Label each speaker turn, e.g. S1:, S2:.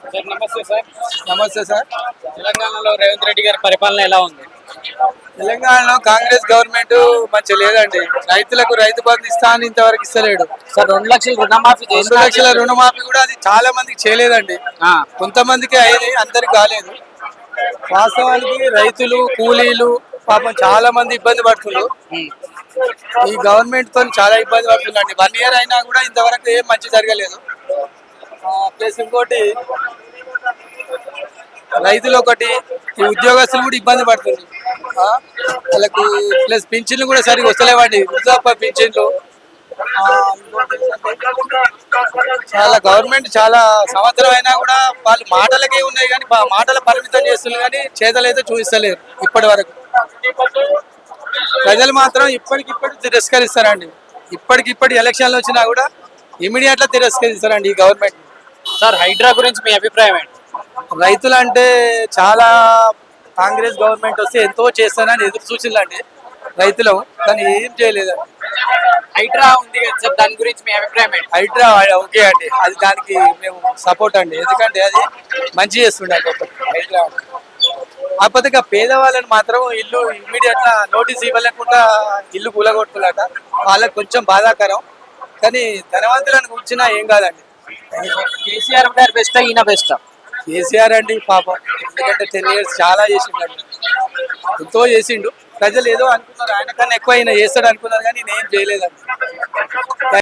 S1: Sir నమస్తే sir.
S2: నమస్తే sir.
S1: తెలంగాణలో రేవంత్ రెడ్డి గారి పరిపాలన ఎలా ఉంది?
S2: తెలంగాణలో కాంగ్రెస్ గవర్నమెంట్ మంచిగా లేదండి. రైతులకు రైతు బంధు ఇస్తా అని ఇంతవరకు ఇస్తలేడు.
S1: సార్ 2 లక్షలు రుణమాఫీ
S2: 2 లక్షల రుణమాఫీ కూడా అది చాలా మందికి చేయలేదండి. కొంతమందికి అయింది, అందరికి కాలేదు. వాస్తవానికి రైతులు కూలీలు పాపం చాలా మంది ఇబ్బంది పడుతున్నారు. ఈ గవర్నమెంట్ తో చాలా ఇబ్బంది పడుతుందండి. 1 year అయినా కూడా ఇంతవరకు ఏం మంచి జరగలేదు. ప్లస్ ఇంకోటి రైతులు ఒకటి, ఈ ఉద్యోగస్తులు కూడా ఇబ్బంది పడుతుంది. వాళ్ళకు ప్లస్ పింఛన్లు కూడా సరిగ్గా వస్తలేవండి. వృద్ధాప్య పింఛన్లు చాలా గవర్నమెంట్ చాలా సంవత్సరం అయినా కూడా వాళ్ళు మాటలకే ఉన్నాయి కానీ మాటల పరిమితం చేస్తున్నారు కానీ చేతలు అయితే చూపిస్తలేరు ఇప్పటి వరకు. ప్రజలు మాత్రం ఇప్పటికిప్పటి తిరస్కరిస్తారండి. ఇప్పటికిప్పటి ఎలక్షన్లు వచ్చినా కూడా ఇమీడియట్ గా తిరస్కరిస్తారండి ఈ గవర్నమెంట్.
S1: సార్ హైడ్రా గురించి మీ అభిప్రాయం ఏంటి?
S2: రైతులు అంటే చాలా కాంగ్రెస్ గవర్నమెంట్ వస్తే ఎంతో చేస్తానని ఎదురు చూసిందండి రైతులు, కానీ ఏం చేయలేదండి.
S1: హైడ్రా ఉంది కదా సార్, దాని గురించి మీ అభిప్రాయం ఏంటి?
S2: హైడ్రా ఓకే అండి, అది దానికి మేము సపోర్ట్ అండి. ఎందుకంటే అది మంచి చేస్తుండే హైడ్రా. కాకపోతే ఇక పేదవాళ్ళని మాత్రం ఇల్లు ఇమ్మీడియట్ గా నోటీస్ ఇవ్వలేకుండా ఇల్లు కూలగొట్టుకున్నాట, వాళ్ళకి కొంచెం బాధాకరం. కానీ ధనవంతులను కూర్చున్నా ఏం కాదండి.
S1: కేసీఆర్ గారు బెస్ట్, ఈయన బెస్ట్?
S2: కేసీఆర్ అండి పాపం, ఎందుకంటే 10 years చాలా చేసిండు, ఎంతో చేసిండు. ప్రజలు ఏదో అనుకున్నారు, ఆయన కన్నా ఎక్కువ ఆయన చేస్తాడు అనుకున్నారు కానీ నేను చేయలేదండి.